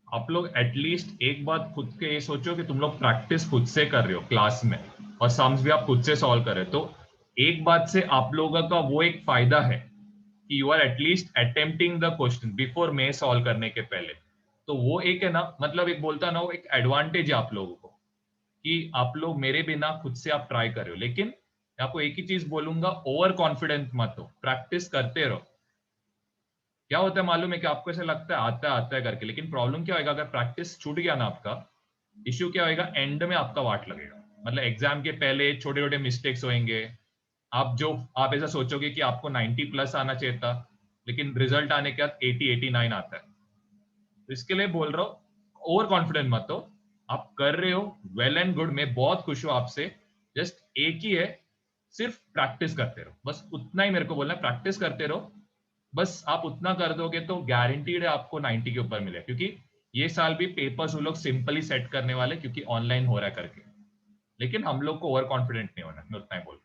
आप लोग एटलीस्ट एक बात खुद के ये सोचो कि तुम लोग प्रैक्टिस खुद से कर रहे हो क्लास में, और सम्स भी आप खुद से सॉल्व कर रहे हो, तो एक बात से आप लोगों का वो एक फायदा है कि you are at least attempting the question before मैं सॉल्व करने के पहले। तो वो एक है ना, मतलब एक बोलता ना, वो एक एडवांटेज है आप लोगों को कि आप लोग मेरे बिना खुद से आप ट्राई कर रहे हो। लेकिन मैं आपको एक ही चीज बोलूंगा, ओवर कॉन्फिडेंट मत हो, प्रैक्टिस करते रहो। क्या होता है मालूम है कि आपको ऐसा लगता है आता है करके, लेकिन प्रॉब्लम क्या होगा, अगर प्रैक्टिस छूट गया ना आपका, इश्यू क्या होगा, एंड में आपका वाट लगेगा। मतलब एग्जाम के पहले छोटे छोटे मिस्टेक्स होंगे, आप ऐसा सोचोगे कि आपको 90 प्लस आना चाहिए था, लेकिन रिजल्ट आने के बाद 80 89 आता है। तो इसके लिए बोल रहा हूँ, ओवर कॉन्फिडेंट मत हो, आप कर रहे हो, वेल एंड गुड, मैं बहुत खुश हूं आपसे। जस्ट एक ही है, सिर्फ प्रैक्टिस करते रहो, बस उतना ही मेरे को बोलना है, प्रैक्टिस करते रहो। बस आप उतना कर दोगे तो गारंटीड है आपको 90 के ऊपर मिले, क्योंकि ये साल भी पेपर्स वो लोग सिंपली सेट करने वाले, क्योंकि ऑनलाइन हो रहा है करके। लेकिन हम लोग को ओवर कॉन्फिडेंट नहीं होना, मैं उतना ही बोल।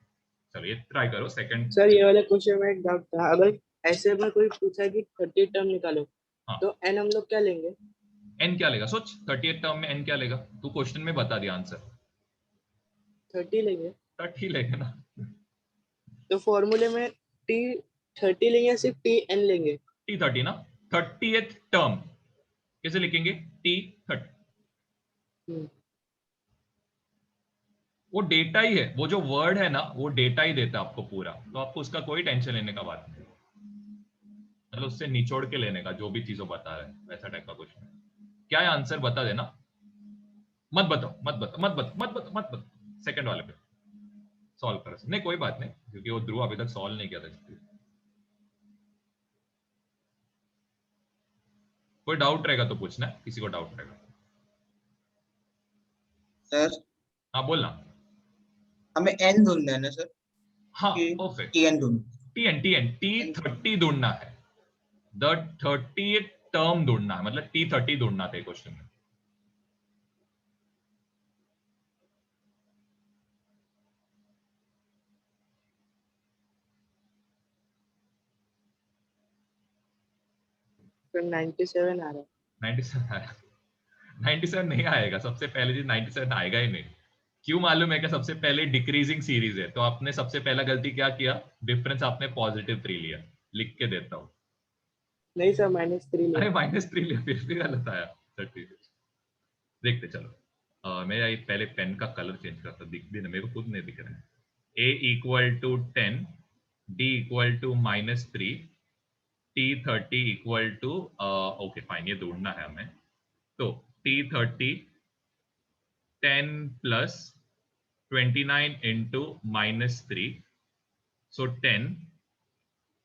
चलो ये ट्राई करो सेकंड। सर ये वाले क्वेश्चन में एक डाउट था, अगर ऐसे में कोई पूछा कि 30 टर्म निकालो, हाँ, तो एन हम लोग क्या लेंगे? एन क्या लेगा सोच, 38 टर्म में एन क्या लेगा, तू क्वेश्चन में बता दिया आंसर। 30 लेंगे। 30 लेगा ना। तो फॉर्मूले में टी 30 लेंगे या सिर्फ टी एन लेंगे? T30 ना, 30th टर्म कैसे लिखेंगे, T30। हम्म, वो डेटा ही है, वो जो वर्ड है ना वो डेटा ही देता है आपको पूरा, तो आपको उसका कोई टेंशन लेने का बात नहीं, मतलब उससे निचोड़ के लेने का, जो भी चीजों बता रहे हैं वैसा टाइप का कुछ नहीं। क्या है आंसर बता देना, मत बताओ मत बताओ मत बताओ मत बताओ मत बताओ, सेकंड वाले पे सॉल्व कर, नहीं कोई बात नहीं, क्योंकि वो ध्रुव अभी तक सॉल्व नहीं किया था। कोई डाउट रहेगा तो पूछना, किसी को डाउट रहेगा। सर हाँ बोलना। हमें एन ढूंढना है ना सर? हाँ परफेक्ट, टी एन ढूंढना। T30 ढूंढना है, द 30th टर्म ढूंढना है, मतलब T30 ढूंढना था क्वेश्चन में। तो 97 आ रहा है। 97 आया, 97 नहीं आएगा, सबसे पहले चीज 97 आएगा ही नहीं। क्यों मालूम है? क्या सबसे पहले डिक्रीजिंग सीरीज है, तो आपने सबसे पहला गलती क्या किया, डिफरेंस आपने +3 लिया। लिख के देता हूँ, नहीं सर, -3 अरे लिया। -3 लिया, फिर भी गलत आया। चल ठीक है, देखते चलो। मैं ये पहले पेन का कलर चेंज करता, दिख भी ना, मेरे को खुद नहीं दिख रहा है। A = 10, D = -3, T30 okay fine, ये ढूंढना है हमें। तो T30 10 + 29 into -3, so 10,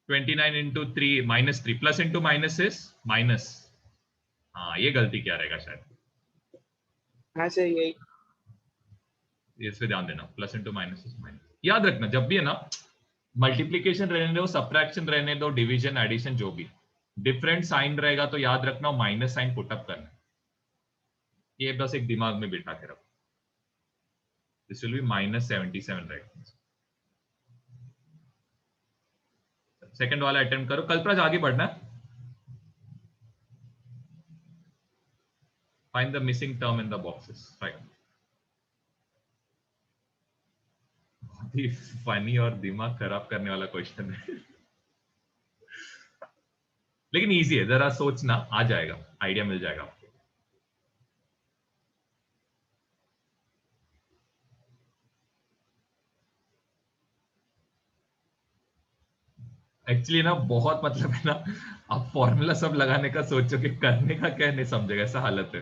29 into 3 -3, plus into minus is minus। हाँ ये गलती क्या रहेगा शायद, हाँ सर यही। इस पे ध्यान देना, plus into minus is minus. याद रखना जब भी है ना, मल्टीप्लीकेशन रहने दो, सबट्रैक्शन रहने दो, डिवीजन एडिशन जो भी, डिफरेंट साइन रहेगा तो याद रखना माइनस साइन पुटअप करना, ये बस एक दिमाग में बिठा के रखो। दिस विल बी -77 रहेगा। सेकंड वाला अटेम्प्ट करो, कल्पराज आगे बढ़ना है। Find the missing term in the boxes, right. बहुत ही फनी और दिमाग खराब करने वाला क्वेश्चन है लेकिन इजी है, जरा सोचना, आ जाएगा, आइडिया मिल जाएगा आपको। एक्चुअली ना बहुत, मतलब है ना, आप फॉर्मूला सब लगाने का सोचोगे, करने का क्या नहीं समझेगा, ऐसा हालत है।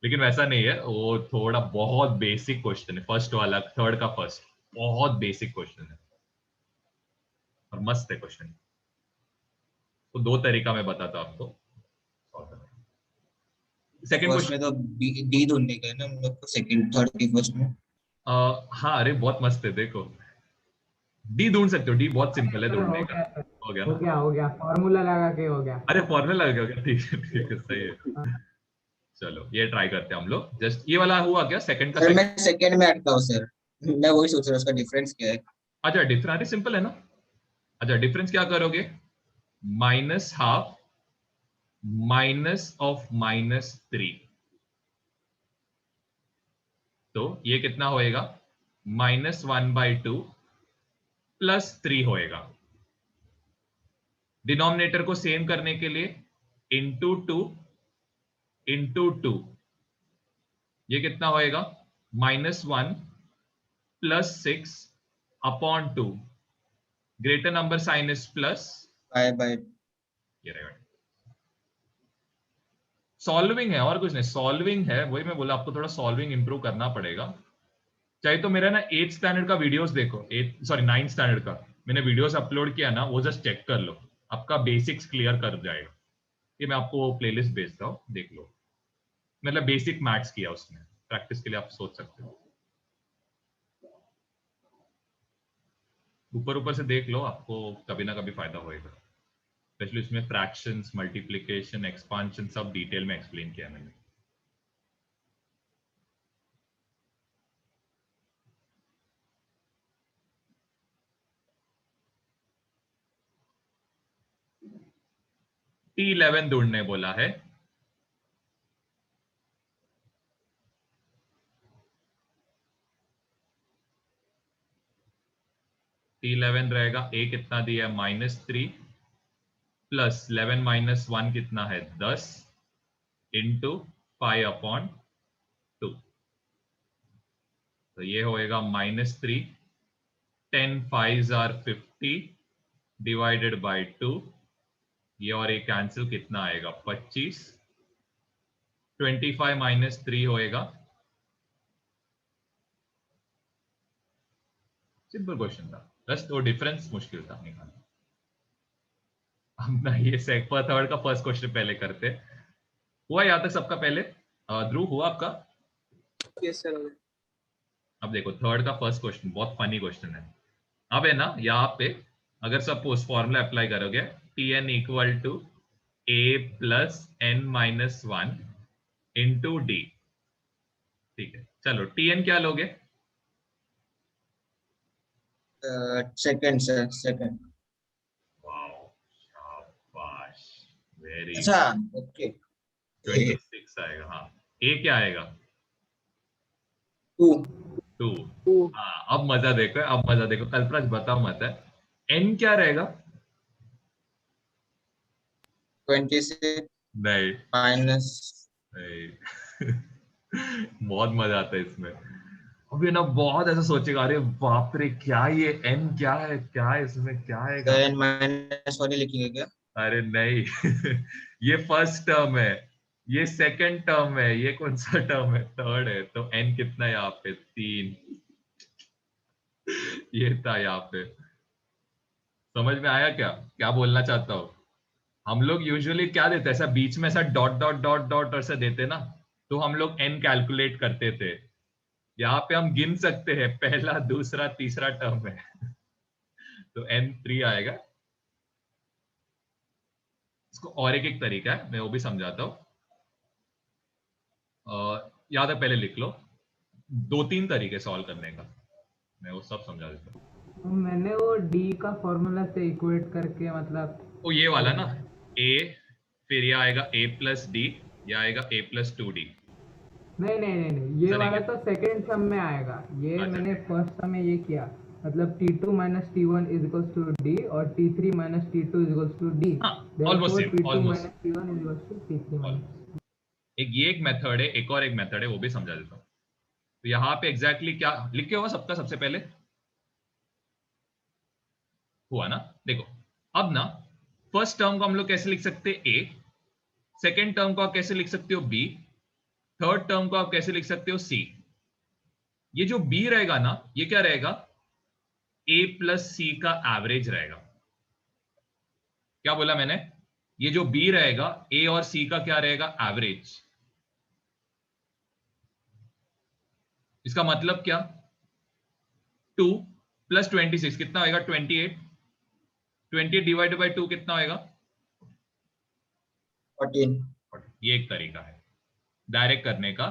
लेकिन वैसा नहीं है, वो थोड़ा बहुत बेसिक क्वेश्चन है, फर्स्ट वाला, थर्ड का फर्स्ट, बहुत बेसिक क्वेश्चन है और मस्त है क्वेश्चन। तो दो तरीका मैं बताता हूं आपको। सेकंड फर्स्ट में क्वेश्चन, तो डी ढूंढने का है ना हम लोग को, सेकंड थर्ड की फर्स्ट में। हाँ अरे बहुत मस्त है, देखो डी ढूंढ सकते हो, डी बहुत सिंपल है सर ढूंढने हो का। गया सर, हो गया हो ना, गया हो गया, फॉर्मूला लगा के हो गया। अरे फॉर्मूला लग गया, ठीक है सही है। चलो ये ट्राई करते हैं हम लोग। जस्ट ये वाला हुआ क्या, सेकंड का सर सेकंड? मैं सेकंड में अटका हूँ सर, मैं वही सोच रहा हूँ उसका डिफरेंस क्या है। अच्छा डिफरेंस, अरे सिंपल है ना। अच्छा डिफरेंस क्या करोगे, माइनस हाफ माइनस ऑफ -3, तो ये कितना होएगा, -1/2 +3 होएगा। डिनोमिनेटर को सेम करने के लिए *2 ये कितना होएगा, -1 +6/2, greater number sign is plus, by. ये रहेगा। सॉल्विंग है और कुछ नहीं, सॉल्विंग है, वही मैं बोला आपको थोड़ा सॉल्विंग इंप्रूव करना पड़ेगा। चाहे तो मेरा ना 8th स्टैंडर्ड का वीडियोस देखो, 9th स्टैंडर्ड का मैंने वीडियोस अपलोड किया ना, वो जस्ट चेक कर लो, आपका बेसिक्स क्लियर कर जाएगा। ये मैं आपको प्लेलिस्ट भेजता हूँ, देख लो। मतलब बेसिक मैथ्स किया उसमें, प्रैक्टिस के लिए आप सोच सकते हो। ऊपर ऊपर से देख लो, आपको कभी ना कभी फायदा होएगा। स्पेशली इसमें फ्रैक्शंस, मल्टीप्लिकेशन, एक्सपांशन सब डिटेल में एक्सप्लेन किया मैंने। T11 ढूंढने बोला है। T11 रहेगा, a कितना दिया है -3 प्लस 11 -1 कितना है 10 इंटू 5/2, तो ये होएगा -3, 10 5s are 50 डिवाइडेड बाय 2, ये और ये कैंसिल, कितना आएगा 25, 25 - 3 होएगा। सिंपल क्वेश्चन था, बस वो डिफरेंस मुश्किल था निकालना। हम ना ये थर्ड का फर्स्ट क्वेश्चन पहले करते। हुआ यहाँ तक सबका पहले? ध्रुव हुआ आपका? Yes sir. अब देखो थर्ड का फर्स्ट क्वेश्चन बहुत फनी क्वेश्चन है। अब है ना यहाँ पे, अगर सपोज फॉर्मूला अप्लाई करोगे, Tn equal to a+n-1 into D, ठीक है। चलो Tn क्या लोगे? Second sir, second. वाओ, शाबाश, वेरी अच्छा, गुड। ओके। 26 आएगा, हाँ। ए क्या आएगा? 2। 2। 2 हाँ अब मजा देखो, अब मजा देखो, कल्पराज बताओ मत है। एन क्या रहेगा? 26 नहीं, माइनस। नहीं। बहुत मजा आता है इसमें। अभी ना बहुत ऐसा सोचेगा, अरे बाप रे क्या ये एन क्या है, क्या है इसमें, क्या आएगा? n माइनस वाली लिखेंगे क्या? अरे नहीं। ये फर्स्ट टर्म है, ये सेकंड टर्म है, ये कौन सा टर्म है, थर्ड है। तो एन कितना है यहाँ पे, 3। ये था यहाँ पे। समझ में आया क्या क्या बोलना चाहता हूँ? हम लोग यूजुअली क्या देते हैं, ऐसा बीच में ऐसा डॉट डॉट डॉट डॉट ऐसा देते ना, तो हम लोग एन कैलकुलेट करते थे। यहाँ पे हम गिन सकते हैं, पहला दूसरा तीसरा टर्म है। तो n3 आएगा। इसको और एक तरीका है, मैं वो भी समझाता हूँ। याद है, पहले लिख लो। 2-3 तरीके सॉल्व करने का, मैं वो सब समझा देता हूँ। तो मैंने वो डी का फॉर्मूला से इक्वेट करके मतलब वो ये वाला ना, a, फिर ये आएगा a+d, या आएगा a+2d। नहीं, ये ऐसा नहीं वाला क्या? तो सेकेंड सम में आएगा। ये अच्छा मैंने ठीक। फर्स्ट सम में ये किया, मतलब t2 - t1 = d और t3 - t2 = d। हाँ, almost therefore same, t2 almost. - t1 = t3 - एक ये एक मेथड है, एक और एक मेथड है, वो भी समझा देता हूँ। तो यहाँ पे एग्जैक्टली क्या लिखे होगा सबका, सबसे पहले हुआ ना, देखो। अब ना फर्स्ट टर्म को हम लोग कैसे लिख सकते हैं, ए। सेकेंड टर्म को आप कैसे लिख सकते हो, बी। थर्ड टर्म को आप कैसे लिख सकते हो, सी। ये जो बी रहेगा ना, ये क्या रहेगा, a+c का एवरेज रहेगा। क्या बोला मैंने? ये जो बी रहेगा, ए और सी का क्या रहेगा, एवरेज। इसका मतलब क्या, 2 + 26 कितना होगा, 28। 28 डिवाइडेड बाई 2 कितना होगा, 14। ये एक तरीका है। डायरेक्ट करने का।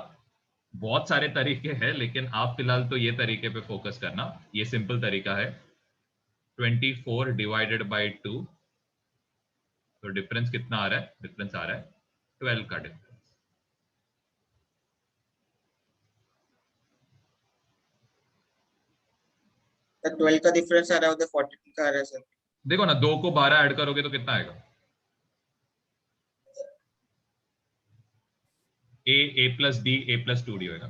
बहुत सारे तरीके हैं, लेकिन आप फिलहाल तो ये तरीके पे फोकस करना। ये सिंपल तरीका है। 24 डिवाइडेड बाई 2, तो डिफरेंस कितना आ रहा है? डिफरेंस आ रहा है 12 का डिफरेंस। तो 12 का डिफरेंस आ रहा है, उधर 42 का आ रहा है सर। देखो ना, 2 को 12 ऐड करोगे तो कितना आएगा? ए प्लस डी, ए प्लस 2 डी होगा।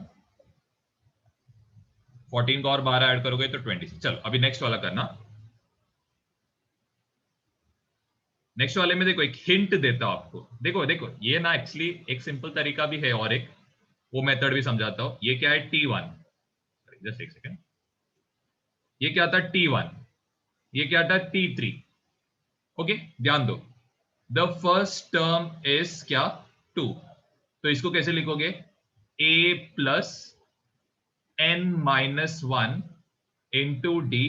14 को और 12 ऐड करोगे तो 26। चलो अभी नेक्स्ट वाला करना। नेक्स्ट वाले में देखो, एक हिंट देता हूं आपको। देखो देखो, ये ना एक्चुअली एक सिंपल तरीका भी है और एक वो मेथड भी समझाता हूं। ये क्या है? T1। जस्ट एक सेकेंड। ये क्या था? T1। ये क्या था? T3। ओके, ध्यान दो। द फर्स्ट टर्म इज क्या? 2। तो इसको कैसे लिखोगे? a plus n minus 1 into D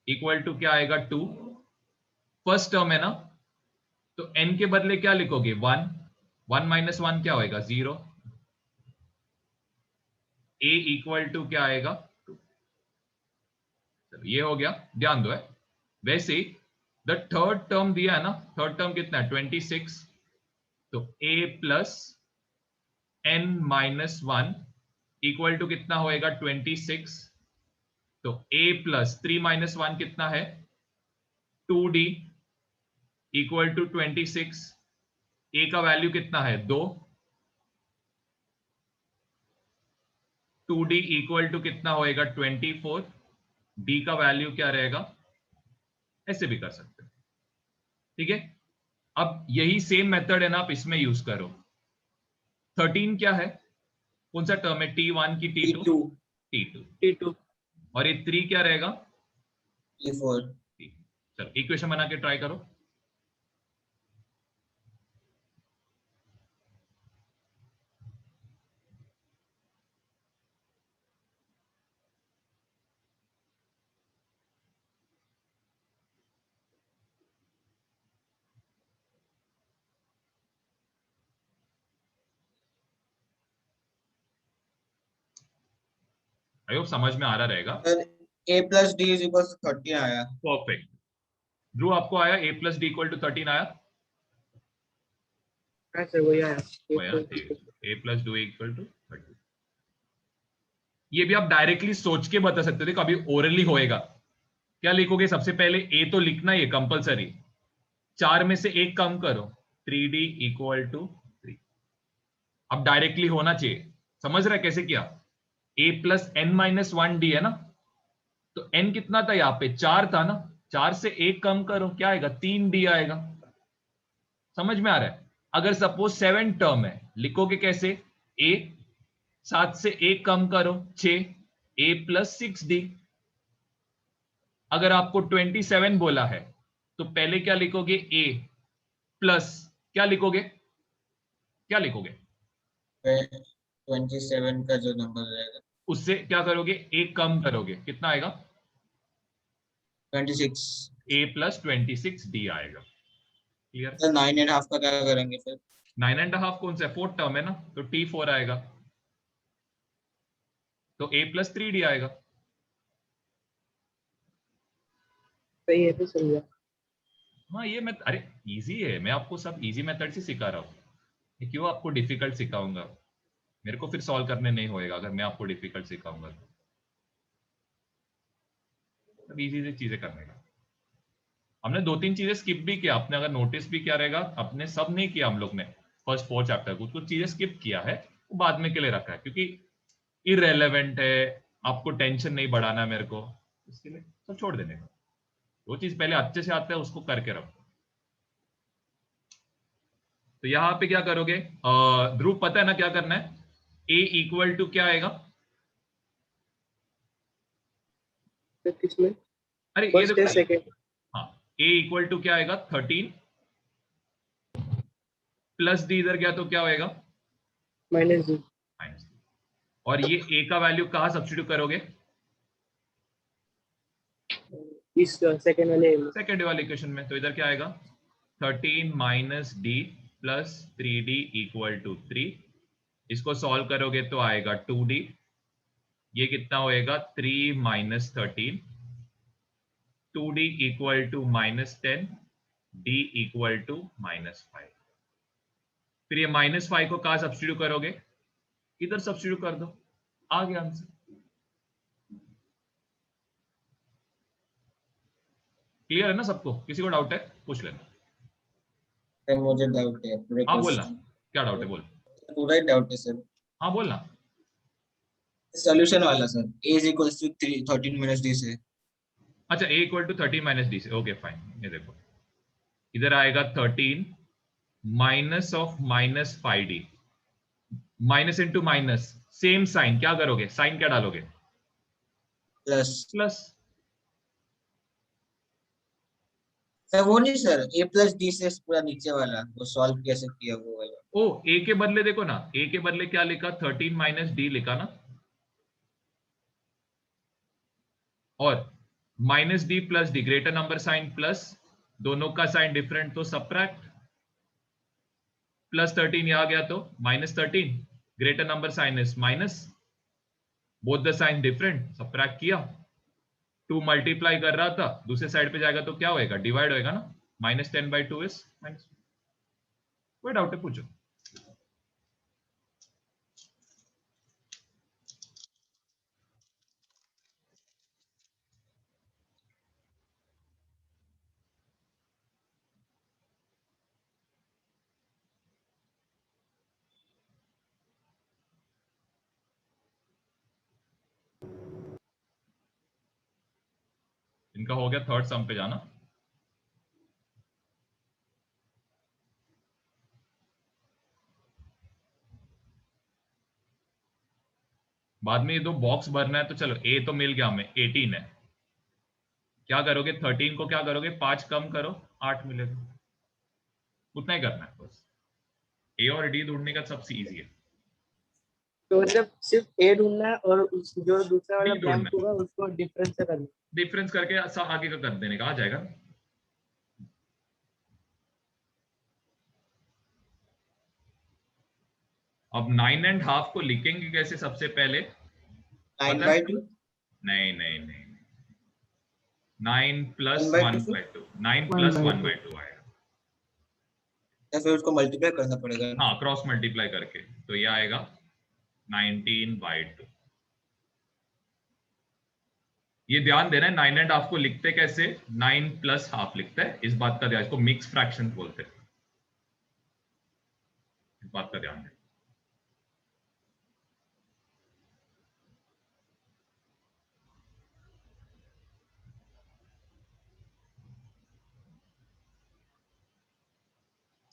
equal to क्या आएगा? 2। फर्स्ट टर्म है ना, तो n के बदले क्या लिखोगे? 1। 1 माइनस 1 क्या होएगा? 0। a इक्वल टू क्या आएगा? 2। ये हो गया, ध्यान दो है। वैसे ही द थर्ड टर्म दिया है ना, थर्ड टर्म कितना है? 26। तो a plus n minus 1 equal to कितना होएगा? 26। तो a प्लस 3 माइनस 1 कितना है? 2d equal to 26। a का वैल्यू कितना है? 2। 2d इक्वल टू कितना होएगा? 24। d का वैल्यू क्या रहेगा? ऐसे भी कर सकते हैं, ठीक है। अब यही सेम मेथड है ना, आप इसमें यूज करो। 13 क्या है? कौन सा टर्म है? T1 की T2? T2 T2। T2 और ये 3 क्या रहेगा? T4। चलो इक्वेशन बना के ट्राई करो। आई होप समझ में आ रहा रहेगा। Sir a plus D is equal 30 आया। परफेक्ट। ध्रुव, आपको आया a plus D equal to 13 आया? हाँ सर वही आया। a plus D equal to 30। ये भी आप डायरेक्टली सोच के बता सकते थे, कभी ओरली होएगा। क्या लिखोगे? सबसे पहले a तो लिखना ही है कंपलसरी। 4 में से एक कम करो, 3d इक्वल टू 3। अब डायरेक्टली होना चाहिए। समझ रहे कैसे किया? a plus n minus 1 D है ना, तो n कितना था यहाँ पे? 4 था ना। 4 से एक कम करो, क्या आएगा? 3d आएगा। समझ में आ रहा है? अगर सपोज 7 टर्म है, लिखोगे कैसे? a 7 से एक कम करो, 6, a प्लस 6d। अगर आपको 27 बोला है, तो पहले क्या लिखोगे? a प्लस क्या लिखोगे? क्या लिखोगे? 27 का जो नंबर रहेगा उससे क्या करोगे? एक कम करोगे, कितना आएगा? 26। a प्लस 26d आएगा। क्लियर? सर 9.5 का क्या करेंगे फिर? 9.5 कौन सा है? 4th टर्म है ना, तो t4 आएगा। तो a प्लस 3d आएगा। सही है, तो सही है। हाँ ये मैं, अरे इजी है, मैं आपको सब इजी मेथड से सिखा रहा हूँ। क्यों आपको डिफिकल्ट सिखाऊंगा? मेरे को फिर सॉल्व करने नहीं होएगा अगर मैं आपको डिफिकल्ट सिखाऊंगा तो। सब इजी से चीजें करने का। हमने 2-3 चीजें स्किप भी किया, आपने अगर नोटिस भी किया रहेगा, अपने सब नहीं किया हम लोग ने। फर्स्ट 4 चैप्टर कुछ कुछ चीजें स्किप किया है, वो बाद में के लिए रखा है, क्योंकि इररेलेवेंट है। आपको टेंशन नहीं बढ़ाना मेरे को, इसके लिए सब छोड़ देने का। वो चीज पहले अच्छे से आता है, उसको करके रखो। तो यहां पे क्या करोगे? ध्रुव पता है ना क्या करना है? a इक्वल टू क्या आएगा? तो किसमें? अरे ये फर्स्ट देखो, है सेकंड? हाँ, a इक्वल टू क्या आएगा? 13 प्लस डी, इधर गया तो क्या होएगा? माइनस जी। माइनस। और ये a का वैल्यू कहां सब्स्टिट्यूट करोगे? इस सेकंड वाले में। सेकेंड वाले इक्वेशन में। तो इधर क्या आएगा? 13 minus D plus 3d equal to 3। इसको सॉल्व करोगे तो आएगा 2d, ये कितना होएगा 3 minus 13, 2d equal to -10, d equal to -5। फिर ये -5 को कहां सब्स्टिट्यूट करोगे, इधर सब्स्टिट्यूट कर दो, आ गया आंसर। क्लियर है ना सबको, किसी को डाउट है पूछ लेना। सर मुझे डाउट है पूरे हाँ बोलना, क्वेश्चन, क्या डाउट है बोल। पूरा ही डाउट है सर। हाँ बोलना। सॉल्यूशन वाला sir, a is equals to 13 minus d से। अच्छा a equal to 13 minus D से, ओके फाइन। ये देखो इधर आएगा 13 minus of -5d, minus into minus, same sign, क्या करोगे, साइन क्या डालोगे, प्लस प्लस। सर वो नहीं सर, a प्लस d से पूरा नीचे वाला वो सॉल्व कैसे किया वो वाला। ओ a के बदले देखो ना, a के बदले क्या लिखा, 13 माइनस डी लिखा ना, और minus D plus D, greater number sign plus, दोनों का साइन डिफरेंट तो सबट्रैक्ट, प्लस 13 ये आ गया तो -13, greater number sign is minus, both the sign different, subtract किया, 2 मल्टीप्लाई कर रहा था, दूसरे साइड पे जाएगा तो क्या होएगा, डिवाइड होएगा ना, -10/2 इज माइनस। कोई डाउट है पूछो। इनका हो गया, थर्ड सम पे जाना। बाद में ये दो बॉक्स भरना है, तो चलो ए तो मिल गया हमें, 18 है, क्या करोगे 13 को क्या करोगे, 5 कम करो 8 मिलेगा, उतना ही करना है बस। ए और डी ढूंढने का सबसे इजी है, तो मतलब सिर्फ ए ढूंढना है और जो दूसरा वाला डी ब्लैंक ढूंढना है, होगा उसको डिफरेंस से करना है। डिफरेंस करके आगे का कर देने का आ जाएगा। अब 9.5 को लिखेंगे कैसे सबसे पहले, 9/2 नहीं नहीं नहीं, 9 प्लस 1/2 1/2, 9 प्लस 1/2 आएगा। या फिर उसको मल्टीप्लाई करना पड़ेगा। हाँ क्रॉस मल्टीप्लाई करके, तो ये आएगा 19/2। ये ध्यान देना है 9.5 को लिखते कैसे, 9 प्लस हाफ लिखता है, इस बात का ध्यान, इसको मिक्स फ्रैक्शन बोलते हैं, इस बात का ध्यान दें।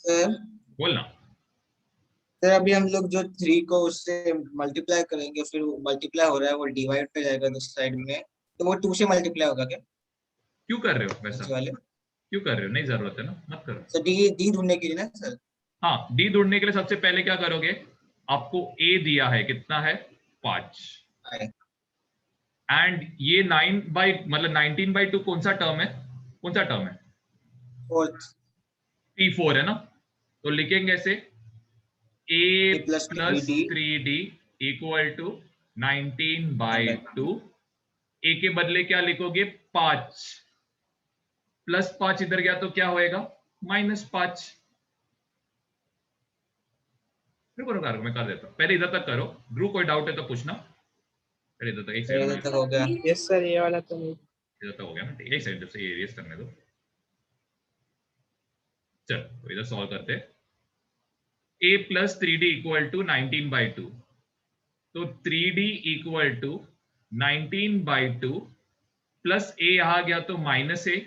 सर बोलना। सर अभी हम लोग जो 3 को उससे मल्टीप्लाई करेंगे, फिर मल्टीप्लाई हो रहा है वो डिवाइड पे जाएगा दूसरी साइड में, तो वो 2 से मल्टीप्लाई होगा क्या क्यों कर रहे हो वैसा, नीचे वाले। क्यों कर रहे हो, नहीं जरूरत है ना, मत करो। सर डी ढूंढने के लिए ना सर। हाँ डी ढूंढने के लिए सबसे पहले क्या करोगे, आपको ए दिया है कितना है 5, आए। एंड ये 19/2 कौन सा टर्म है, कौन सा टर्म है, फोर्थ P4 है ना, तो लिखेंगे ऐसे a plus plus 3d 3d equal to 19/2, a के बदले क्या लिखोगे 5, प्लस 5 इधर गया तो क्या होएगा -5। करो, मैं कर देता हूं, पहले इधर तक करो, ध्रुव कोई डाउट है तो पूछना, पहले इधर तक, एक इधर सेकंड तक हो गया। यस सर, ये वाला तो नहीं। इधर तक हो गया ना, एक सेकंड जब से ये रेस करने दो। चल तो इधर सॉल्व करते हैं, a plus 3d equal to 19/2, तो 3d equal to 19/2 plus a यहां गया तो -a,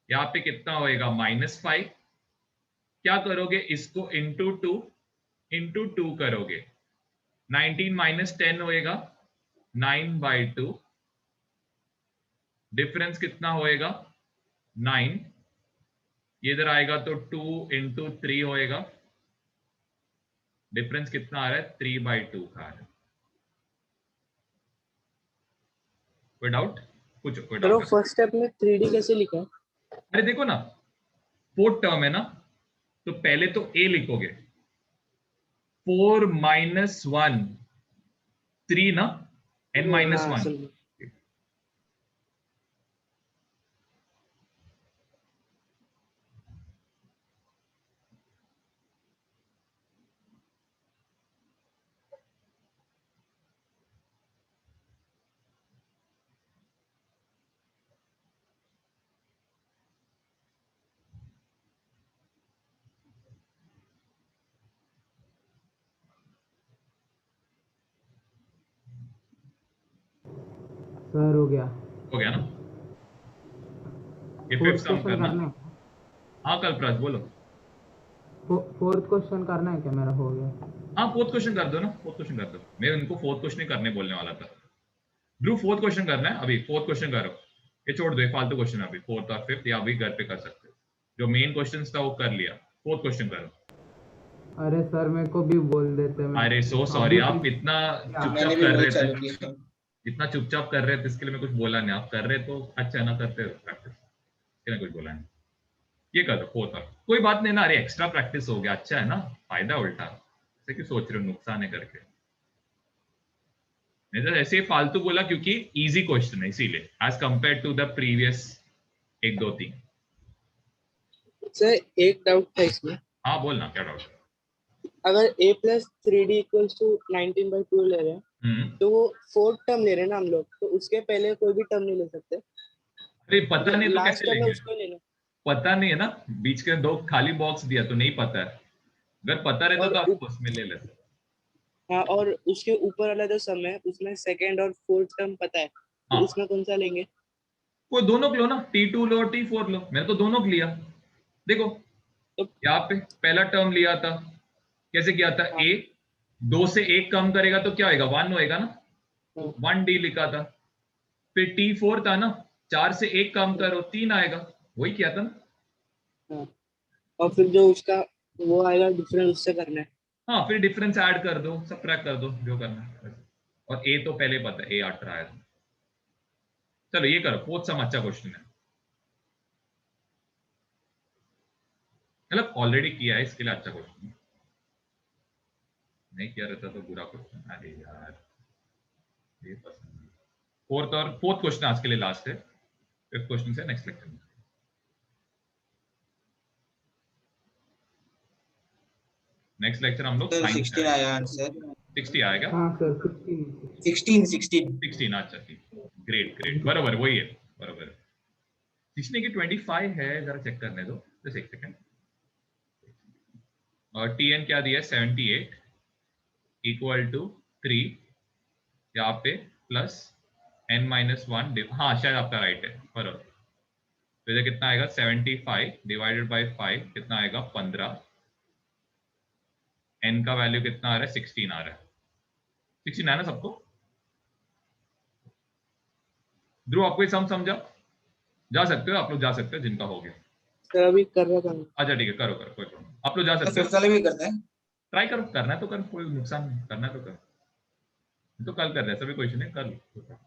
यहां पे कितना होएगा -5, क्या करोगे इसको इंटू टू करोगे, 19 - 10 होएगा 9/2, डिफरेंस कितना होएगा 9, ये इधर आएगा तो 2 × 3 होएगा, डिफरेंस कितना आ रहा है 3/2 का आ रहा है। कोई डाउट पूछो, कोई चलो डाउट है? फर्स्ट स्टेप में 3D कैसे लिखा है? अरे देखो ना, फोर्थ टर्म है ना, तो पहले तो a लिखोगे, 4 minus 1 3 ना, n minus हाँ 1. समझ सर हो गया। हो गया ना? ये फोर्थ फिफ्थ सम क्वेश्चन करना. करना है? हाँ कल्पराज बोलो. फोर्थ क्वेश्चन करना है क्या? मेरा हो गया। हाँ फोर्थ क्वेश्चन कर दो ना, फोर्थ क्वेश्चन कर दो. मैं उनको फोर्थ क्वेश्चन ही करने बोलने वाला था. ध्रुव फोर्थ क्वेश्चन करना है अभी, फोर्थ क्वेश्चन करो. ये छोड़ दो, ये फालतू क्वेश्चन है अभी. फोर्थ और फिफ्थ या अभी घर पे कर सकते हो. जो मेन क्वेश्चन था वो कर लिया. फोर्थ क्वेश्चन करो. अरे सर मेरे को भी बोल देते। मैं अरे सो सॉरी, अभी आप इतना क्या? चुपचाप मैंने भी कर वही रहे थे. चालू किया. इतना चुपचाप कर रहे थे, इसके लिए मैं कुछ बोला नहीं. आप कर रहे तो अच्छा है ना, करते प्रैक्टिस, इसके लिए कुछ बोला नहीं. ये कर दो फोर्थ. और कोई बात नहीं ना, अरे एक्स्ट्रा प्रैक्टिस हो गया, अच्छा है ना, फायदा उल्टा. ऐसे क्यों सोच रहे हो नुकसान है करके? नहीं तो ऐसे ही फालतू बोला क्योंकि इजी क्वेश्चन है इसीलिए, as compare to the previous 1 2 3. Sir एक डाउट था इसमें, हाँ बोलना, क्या डाउट? अगर a plus 3d equals to 19/2 ले रहे हैं तो वो फोर्थ टर्म ले रहे हैं ना हम लोग, तो उसके पहले कोई भी टर्म नहीं ले सकते? अरे पता नहीं तो लास्ट कैसे टर्म है लेंगे? उसको लेना। पता नहीं है ना, बीच के 2 खाली बॉक्स दिया तो नहीं पता है. अगर पता रहता और तो आप उसमें ले लेते. हाँ, और उसके ऊपर वाला जो सम है उसमें सेकंड और फोर्थ टर्म पता है, तो हाँ उसमें कौन सा लेंगे? कोई दोनों लो ना, T2 लो T4 लो. मैंने तो दोनों लिया. देखो तो यहाँ पे पहला टर्म लिया था, कैसे किया था? हाँ ए 2 से 1 कम करेगा तो क्या होगा? 1 होएगा ना, हाँ तो 1D लिखा था. फिर T4 था ना, 4 से 1 कम करो 3 आएगा, वही किया था ना. हाँ, और फिर जो उसका वो आएगा डिफरेंस, उससे करना है। हाँ फिर डिफरेंस ऐड कर दो, सबट्रैक्ट कर दो, जो करना है. और ए तो पहले पता है, ए 18 आया था. चलो ये करो, फोर्थ सम अच्छा क्वेश्चन है. मतलब ऑलरेडी किया है, इसके लिए अच्छा क्वेश्चन है. नहीं किया रहता तो बुरा क्वेश्चन. अरे यार ये पसंद नहीं. फोर्थ क्वेश्चन आज के लिए लास्ट है. फिफ्थ क्वेश्चन से नेक्स्ट लेक्चर में. नेक्स्ट लेक्चर हम लोग सर साइंस 16 आया आंसर. 60 आएगा. हाँ सर 16। 16. 16 अच्छा ठीक. ग्रेट ग्रेट, बराबर वही है, बराबर है. किसने की 25 है, जरा चेक करने दो बस एक सेकंड. और TN क्या दिया है? 78 इक्वल टू 3 यहाँ पे प्लस n-1. हाँ शायद आपका राइट है, बराबर. तो इधर कितना आएगा? 75 डिवाइडेड बाय 5 कितना आएगा? 15. n का वैल्यू कितना आ रहा है? 16 आ रहा है. 16 है ना सबको? ध्रुव आपको ये सम समझा? जा सकते हो आप लोग, जा सकते हो जिनका हो गया. सर अभी कर रहा था मैं। अच्छा ठीक है, करो करो, कोई प्रॉब्लम. आप लोग जा तो सकते फिफ्थ हो, वाले भी करते हैं. ट्राई करो. करना है तो करो, कोई नुकसान नहीं. करना है तो करो. तो कल कर रहे हैं सभी क्वेश्चन है, कर लो.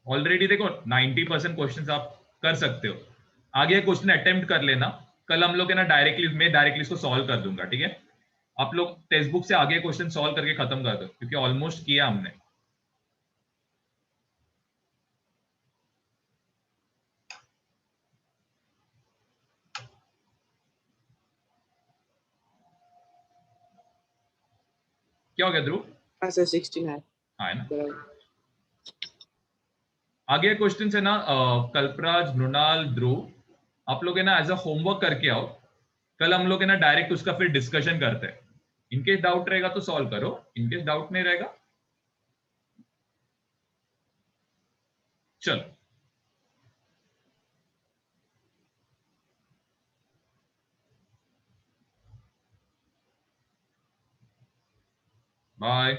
ऑलरेडी देखो 90% क्वेश्चन आप कर सकते हो. आगे क्वेश्चन अटेम्प्ट कर लेना. कल हम लोग है ना डायरेक्टली, मैं डायरेक्टली इसको सॉल्व कर दूंगा, ठीक है? आप लोग टेक्स्ट बुक से आगे क्वेश्चन सॉल्व करके खत्म कर दो, क्योंकि ऑलमोस्ट किया हमने. क्या हो गया ध्रुव? हाँ सर 16 है। हाँ है ना. बराबर। आगे क्वेश्चन है ना, कल्पराज, मृणाल, ध्रुव आप लोग है ना एज अ होमवर्क करके आओ. कल हम लोग है ना डायरेक्ट उसका फिर डिस्कशन करते हैं. इनकेस डाउट रहेगा तो सॉल्व करो, इनकेस डाउट नहीं रहेगा चलो. बाय.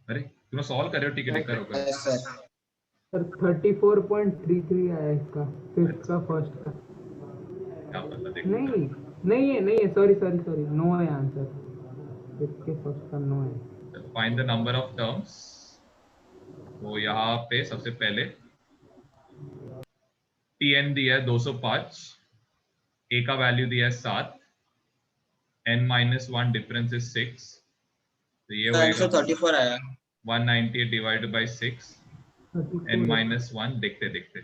अरे तुम सॉल्व कर रहे हो, ठीक है, करो करो. Yes sir. सर 34.33 आया इसका, फिफ्थ का फर्स्ट का. क्या पता, देखो. नहीं नहीं है, सॉरी सॉरी सॉरी, नो है आंसर. फिफ्थ के फर्स्ट का नो है. Find the number of terms. तो यहाँ पे सबसे पहले TN दिया है 205. ए का वैल्यू दिया है 7, n-1 डिफरेंस इज 6, तो ये आंसर होएगा 34 आया। 198 डिवाइडेड बाय 6, 34 n-1 देखते देखते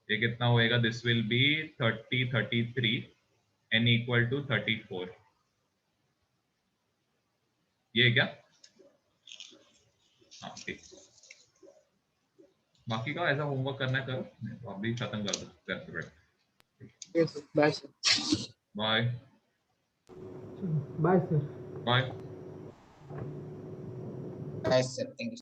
ये कितना होएगा, this will be 33, n equal to 34, ये क्या, हाँ ठीक। बाकी का ऐसा होमवर्क करना है करो, तो अभी खत्म कर दो। Yes, bye sir. Bye bye sir. Bye. Nice sir, thank you.